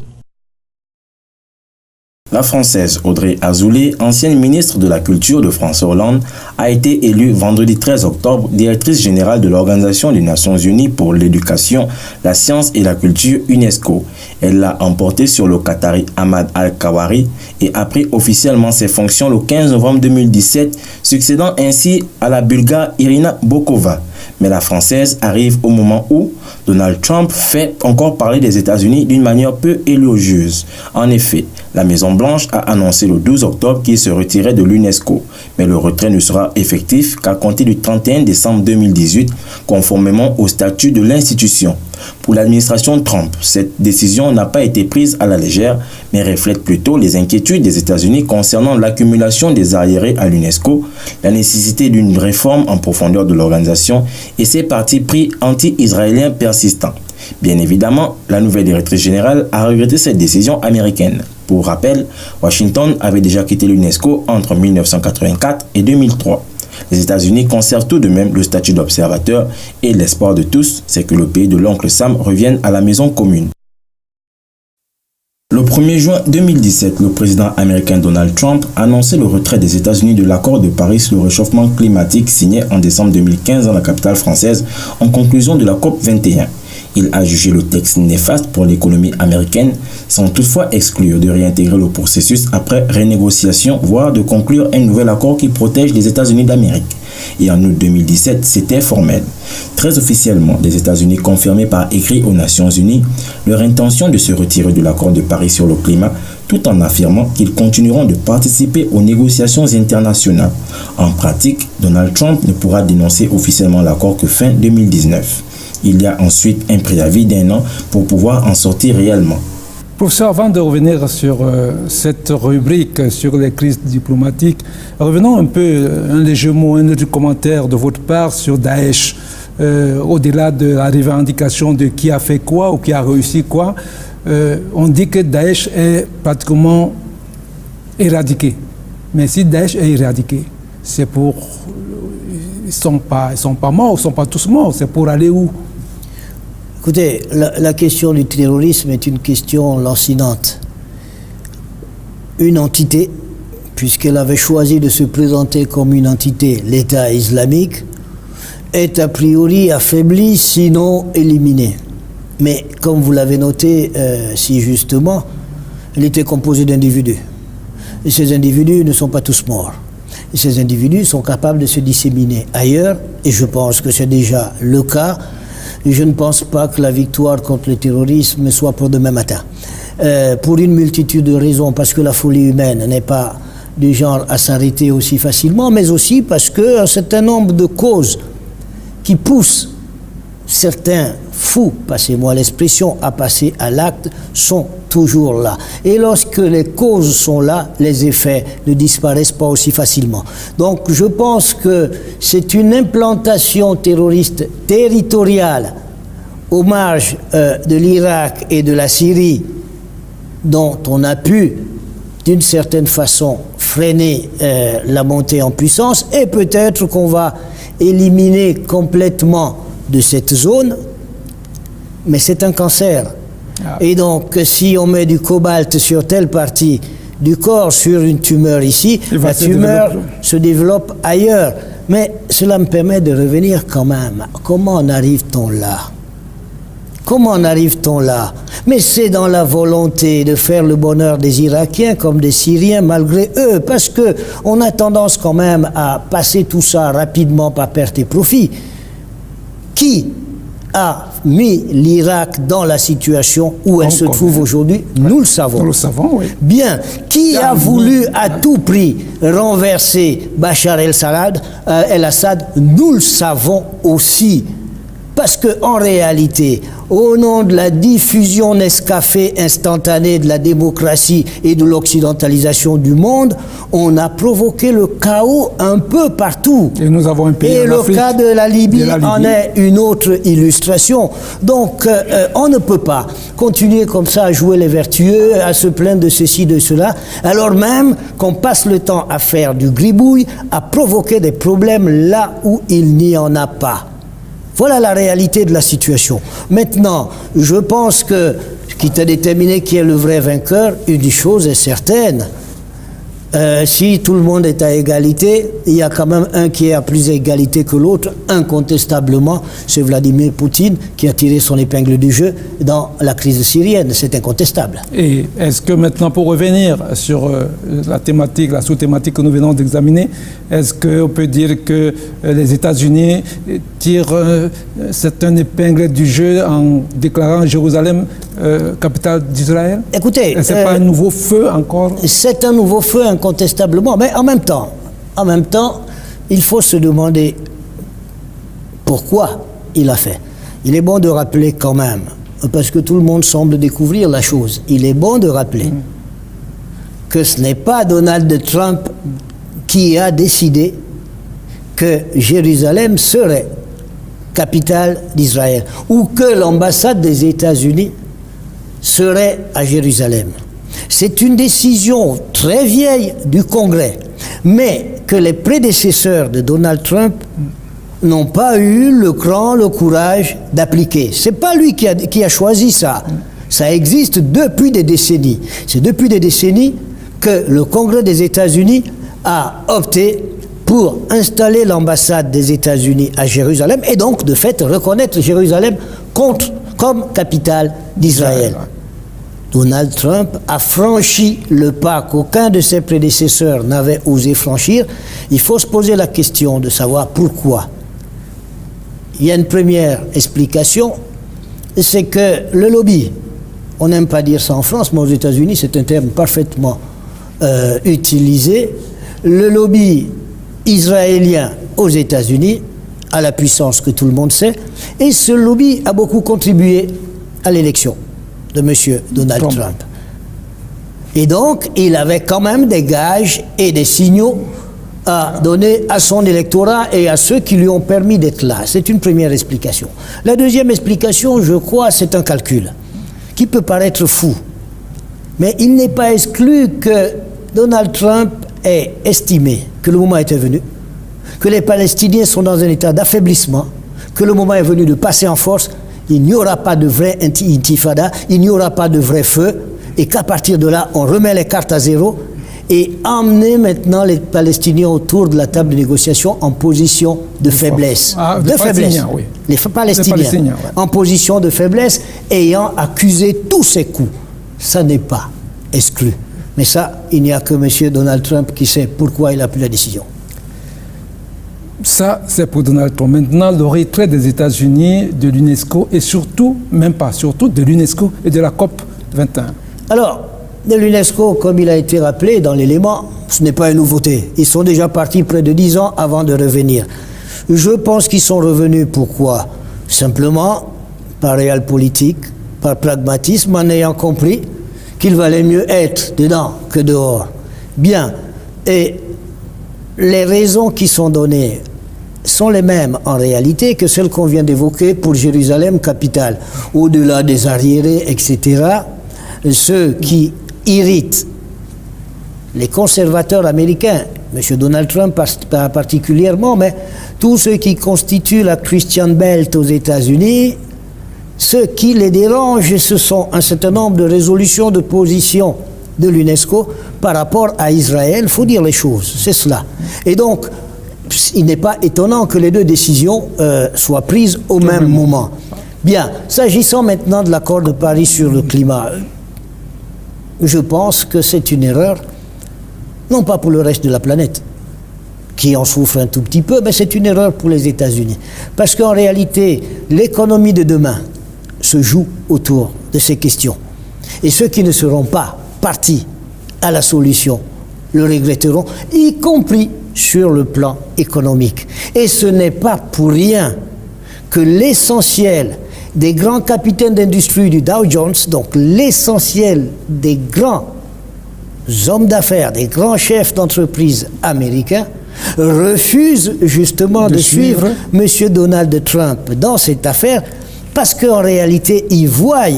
La Française Audrey Azoulay, ancienne ministre de la Culture de François Hollande, a été élue vendredi 13 octobre directrice générale de l'Organisation des Nations Unies pour l'éducation, la science et la culture UNESCO. Elle l'a emporté sur le Qatari Ahmad Al-Kawari et a pris officiellement ses fonctions le 15 novembre 2017, succédant ainsi à la Bulgare Irina Bokova. Mais la française arrive au moment où Donald Trump fait encore parler des États-Unis d'une manière peu élogieuse. En effet, la Maison-Blanche a annoncé le 12 octobre qu'il se retirait de l'UNESCO, mais le retrait ne sera effectif qu'à compter du 31 décembre 2018, conformément au statut de l'institution. Pour l'administration Trump, cette décision n'a pas été prise à la légère, mais reflète plutôt les inquiétudes des États-Unis concernant l'accumulation des arriérés à l'UNESCO, la nécessité d'une réforme en profondeur de l'organisation et ses partis pris anti-israéliens persistants. Bien évidemment, la nouvelle directrice générale a regretté cette décision américaine. Pour rappel, Washington avait déjà quitté l'UNESCO entre 1984 et 2003. Les États-Unis conservent tout de même le statut d'observateur et l'espoir de tous, c'est que le pays de l'oncle Sam revienne à la maison commune. Le 1er juin 2017, le président américain Donald Trump a annoncé le retrait des États-Unis de l'accord de Paris sur le réchauffement climatique signé en décembre 2015 dans la capitale française en conclusion de la COP 21. Il a jugé le texte néfaste pour l'économie américaine, sans toutefois exclure de réintégrer le processus après renégociation, voire de conclure un nouvel accord qui protège les États-Unis d'Amérique. Et en août 2017, c'était formel. Très officiellement, les États-Unis confirmaient par écrit aux Nations Unies leur intention de se retirer de l'accord de Paris sur le climat, tout en affirmant qu'ils continueront de participer aux négociations internationales. En pratique, Donald Trump ne pourra dénoncer officiellement l'accord que fin 2019. Il y a ensuite un préavis d'1 an pour pouvoir en sortir réellement. Professeur, avant de revenir sur cette rubrique sur les crises diplomatiques, revenons un peu, un léger mot, un autre commentaire de votre part sur Daesh. Au-delà de la revendication de qui a fait quoi ou qui a réussi quoi, on dit que Daesh est pratiquement éradiqué. Mais si Daesh est éradiqué, c'est pour... Ils sont pas morts, ils ne sont pas tous morts, c'est pour aller où? Écoutez, la question du terrorisme est une question lancinante. Une entité, puisqu'elle avait choisi de se présenter comme une entité, l'État islamique, est a priori affaiblie, sinon éliminée. Mais comme vous l'avez noté si justement, elle était composée d'individus. Et ces individus ne sont pas tous morts. Et ces individus sont capables de se disséminer ailleurs, et je pense que c'est déjà le cas. Et je ne pense pas que la victoire contre le terrorisme soit pour demain matin. Pour une multitude de raisons, parce que la folie humaine n'est pas du genre à s'arrêter aussi facilement, mais aussi parce qu'un certain nombre de causes qui poussent certains fous, passez-moi l'expression, à passer à l'acte, sont toujours là. Et lorsque les causes sont là, les effets ne disparaissent pas aussi facilement. Donc je pense que c'est une implantation terroriste territoriale aux marges de l'Irak et de la Syrie dont on a pu d'une certaine façon freiner la montée en puissance, et peut-être qu'on va éliminer complètement de cette zone, mais c'est un cancer. Et donc, si on met du cobalt sur telle partie du corps, sur une tumeur ici, la tumeur se développe ailleurs. Mais cela me permet de revenir quand même. Comment en arrive-t-on là? Comment en arrive-t-on là? Mais c'est dans la volonté de faire le bonheur des Irakiens comme des Syriens malgré eux, parce que on a tendance quand même à passer tout ça rapidement par perte et profit. Qui a mis l'Irak dans la situation où elle se trouve aujourd'hui? Nous le savons. Nous le savons, oui. Bien. Qui a voulu à tout prix renverser Bachar el-Assad? Nous le savons aussi. Parce qu'en réalité, au nom de la diffusion Nescafé instantanée de la démocratie et de l'occidentalisation du monde, on a provoqué le chaos un peu partout. Et nous avons un pays et en le Afrique, cas de la Libye en est une autre illustration. Donc, on ne peut pas continuer comme ça à jouer les vertueux, à se plaindre de ceci, de cela, alors même qu'on passe le temps à faire du gribouille, à provoquer des problèmes là où il n'y en a pas. Voilà la réalité de la situation. Maintenant, je pense que, quitte à déterminer qui est le vrai vainqueur, une chose est certaine. Si tout le monde est à égalité, il y a quand même un qui est à plus égalité que l'autre, incontestablement, c'est Vladimir Poutine qui a tiré son épingle du jeu dans la crise syrienne, c'est incontestable. Et est-ce que maintenant, pour revenir sur la thématique, la sous-thématique que nous venons d'examiner, est-ce qu'on peut dire que les États-Unis tirent certaines épingles du jeu en déclarant Jérusalem capitale d'Israël? Écoutez, c'est pas un nouveau feu encore? C'est un nouveau feu incontestablement, mais en même temps, il faut se demander pourquoi il a fait. Il est bon de rappeler quand même, parce que tout le monde semble découvrir la chose, il est bon de rappeler que ce n'est pas Donald Trump qui a décidé que Jérusalem serait capitale d'Israël ou que l'ambassade des États-Unis serait à Jérusalem. C'est une décision très vieille du Congrès, mais que les prédécesseurs de Donald Trump n'ont pas eu le cran, le courage d'appliquer. C'est pas lui qui a choisi ça. Ça existe depuis des décennies. C'est depuis des décennies que le Congrès des États-Unis a opté pour installer l'ambassade des États-Unis à Jérusalem et donc, de fait, reconnaître Jérusalem comme capitale d'Israël. Donald Trump a franchi le pas qu'aucun de ses prédécesseurs n'avait osé franchir. Il faut se poser la question de savoir pourquoi. Il y a une première explication, c'est que le lobby, on n'aime pas dire ça en France, mais aux États-Unis c'est un terme parfaitement utilisé, le lobby israélien aux États-Unis a la puissance que tout le monde sait, et ce lobby a beaucoup contribué à l'élection de M. Donald Trump. Et donc, il avait quand même des gages et des signaux à donner à son électorat et à ceux qui lui ont permis d'être là. C'est une première explication. La deuxième explication, je crois, c'est un calcul qui peut paraître fou. Mais il n'est pas exclu que Donald Trump ait estimé que le moment était venu, que les Palestiniens sont dans un état d'affaiblissement, que le moment est venu de passer en force. Il n'y aura pas de vraie intifada, il n'y aura pas de vrai feu, et qu'à partir de là, on remet les cartes à zéro et emmener maintenant les Palestiniens autour de la table de négociation en position de faiblesse. De faiblesse. Oui. Les Palestiniens ouais. En position de faiblesse, ayant accusé tous ces coups. Ça n'est pas exclu. Mais ça, il n'y a que M. Donald Trump qui sait pourquoi il a pris la décision. Ça, c'est pour Donald Trump. Maintenant, le retrait des États-Unis de l'UNESCO et surtout, même pas surtout, de l'UNESCO et de la COP 21. Alors, de l'UNESCO, comme il a été rappelé dans l'élément, ce n'est pas une nouveauté. Ils sont déjà partis près de 10 ans avant de revenir. Je pense qu'ils sont revenus pourquoi? Simplement par réel politique, par pragmatisme, en ayant compris qu'il valait mieux être dedans que dehors. Bien. Et les raisons qui sont données sont les mêmes en réalité que celles qu'on vient d'évoquer pour Jérusalem, capitale. Au-delà des arriérés, etc., ceux qui irritent les conservateurs américains, M. Donald Trump particulièrement, mais tous ceux qui constituent la Christian Belt aux États-Unis, ce qui les dérange, ce sont un certain nombre de résolutions de position de l'UNESCO par rapport à Israël. Il faut dire les choses, c'est cela. Et donc, il n'est pas étonnant que les deux décisions soient prises au même moment. Bien, s'agissant maintenant de l'accord de Paris sur le climat, je pense que c'est une erreur, non pas pour le reste de la planète, qui en souffre un tout petit peu, mais c'est une erreur pour les États-Unis. Parce qu'en réalité, l'économie de demain se joue autour de ces questions. Et ceux qui ne seront pas partis à la solution le regretteront, y compris sur le plan économique. Et ce n'est pas pour rien que l'essentiel des grands capitaines d'industrie du Dow Jones, donc l'essentiel des grands hommes d'affaires, des grands chefs d'entreprise américains, refusent justement de suivre M. Donald Trump dans cette affaire parce qu'en réalité, ils voient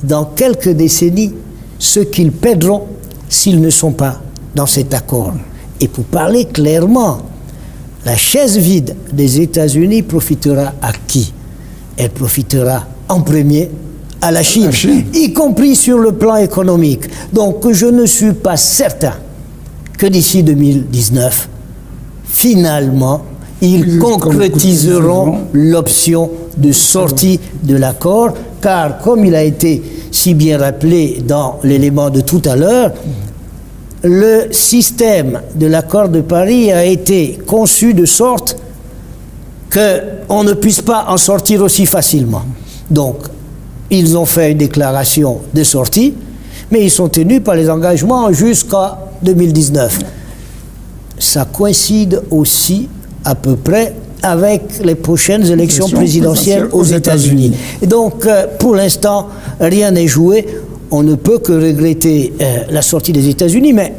dans quelques décennies ce qu'ils perdront s'ils ne sont pas dans cet accord. Et pour parler clairement, la chaise vide des États-Unis profitera à qui? Elle profitera en premier à la Chine, y compris sur le plan économique. Donc je ne suis pas certain que d'ici 2019, finalement, ils concrétiseront l'option de sortie de l'accord, car comme il a été si bien rappelé dans l'élément de tout à l'heure, le système de l'accord de Paris a été conçu de sorte qu'on ne puisse pas en sortir aussi facilement. Donc, ils ont fait une déclaration de sortie, mais ils sont tenus par les engagements jusqu'à 2019. Ça coïncide aussi à peu près avec les prochaines élections présidentielles aux États-Unis. Et donc, pour l'instant, rien n'est joué. On ne peut que regretter la sortie des États-Unis, mais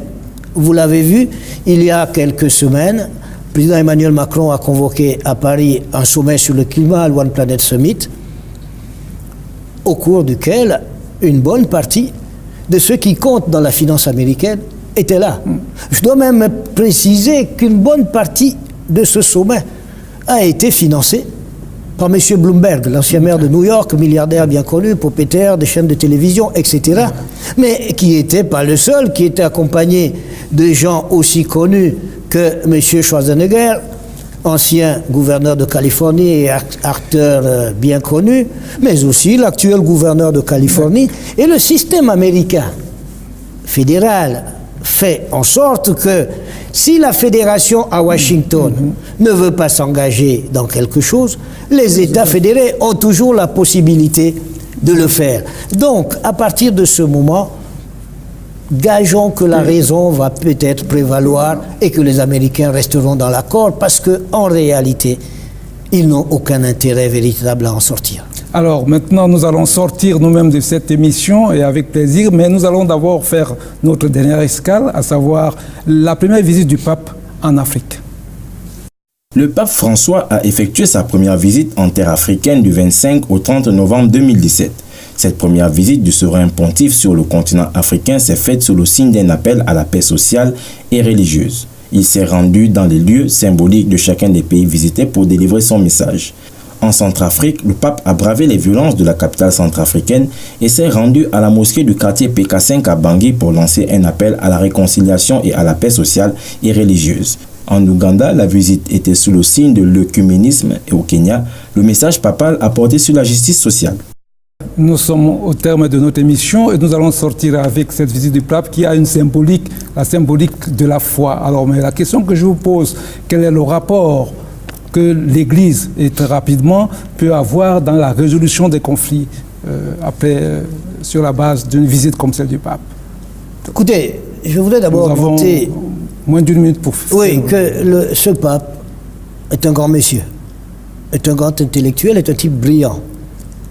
vous l'avez vu, il y a quelques semaines, le président Emmanuel Macron a convoqué à Paris un sommet sur le climat, le One Planet Summit, au cours duquel une bonne partie de ceux qui comptent dans la finance américaine étaient là. Je dois même préciser qu'une bonne partie de ce sommet a été financée par M. Bloomberg, l'ancien maire de New York, milliardaire bien connu, propriétaire des chaînes de télévision, etc. Mais qui n'était pas le seul, qui était accompagné de gens aussi connus que M. Schwarzenegger, ancien gouverneur de Californie et acteur bien connu, mais aussi l'actuel gouverneur de Californie. Et le système américain fédéral fait en sorte que si la fédération à Washington ne veut pas s'engager dans quelque chose, les États fédérés ont toujours la possibilité de le faire. Donc, à partir de ce moment, gageons que la raison va peut-être prévaloir et que les Américains resteront dans l'accord parce qu'en réalité, ils n'ont aucun intérêt véritable à en sortir. Alors maintenant, nous allons sortir nous-mêmes de cette émission et avec plaisir, mais nous allons d'abord faire notre dernière escale, à savoir la première visite du pape en Afrique. Le pape François a effectué sa première visite en terre africaine du 25 au 30 novembre 2017. Cette première visite du souverain pontife sur le continent africain s'est faite sous le signe d'un appel à la paix sociale et religieuse. Il s'est rendu dans les lieux symboliques de chacun des pays visités pour délivrer son message. En Centrafrique, le pape a bravé les violences de la capitale centrafricaine et s'est rendu à la mosquée du quartier PK5 à Bangui pour lancer un appel à la réconciliation et à la paix sociale et religieuse. En Ouganda, la visite était sous le signe de l'œcuménisme et au Kenya, le message papal a porté sur la justice sociale. Nous sommes au terme de notre émission et nous allons sortir avec cette visite du pape qui a une symbolique, la symbolique de la foi. Alors, mais la question que je vous pose, quel est le rapport que l'Église, et très rapidement, peut avoir dans la résolution des conflits sur la base d'une visite comme celle du pape? Écoutez, je voudrais d'abord noter... Moins d'une minute pour... Oui, que ce pape est un grand monsieur, est un grand intellectuel, est un type brillant,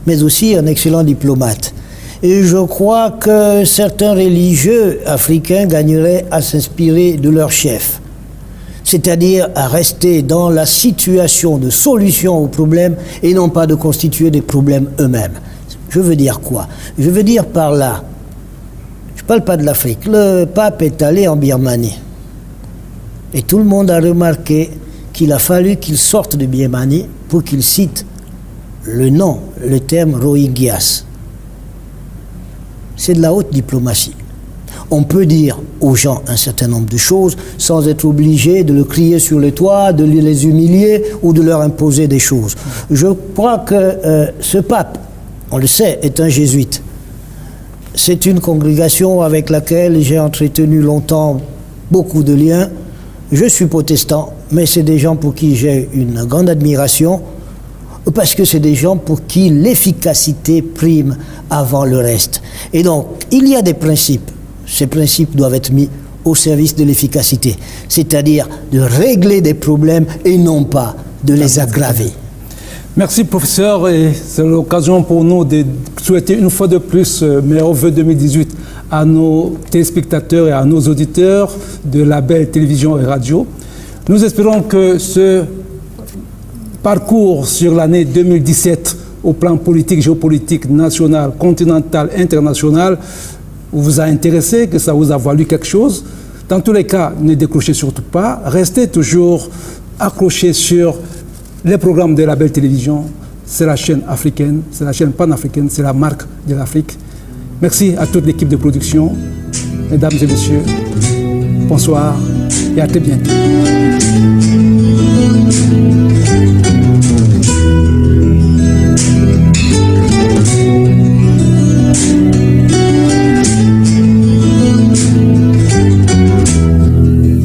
mais aussi un excellent diplomate. Et je crois que certains religieux africains gagneraient à s'inspirer de leur chef, c'est-à-dire à rester dans la situation de solution aux problèmes et non pas de constituer des problèmes eux-mêmes. Je veux dire quoi? Je veux dire par là, je ne parle pas de l'Afrique, le pape est allé en Birmanie. Et tout le monde a remarqué qu'il a fallu qu'il sorte de Birmanie pour qu'il cite le nom, le terme Rohingyas. C'est de la haute diplomatie. On peut dire aux gens un certain nombre de choses sans être obligé de le crier sur le toit, de les humilier ou de leur imposer des choses. Je crois que ce pape, on le sait, est un jésuite. C'est une congrégation avec laquelle j'ai entretenu longtemps beaucoup de liens. Je suis protestant, mais c'est des gens pour qui j'ai une grande admiration, parce que c'est des gens pour qui l'efficacité prime avant le reste. Et donc, il y a des principes. Ces principes doivent être mis au service de l'efficacité, c'est-à-dire de régler des problèmes et non pas de les aggraver. Merci professeur, et c'est l'occasion pour nous de souhaiter une fois de plus meilleurs vœux 2018 à nos téléspectateurs et à nos auditeurs de la belle télévision et radio. Nous espérons que ce parcours sur l'année 2017 au plan politique, géopolitique, national, continental, international vous a intéressé, que ça vous a valu quelque chose. Dans tous les cas, ne décrochez surtout pas, restez toujours accrochés sur les programmes de la belle télévision. C'est la chaîne africaine, c'est la chaîne panafricaine, c'est la marque de l'Afrique. Merci à toute l'équipe de production, mesdames et messieurs. Bonsoir et à très bientôt.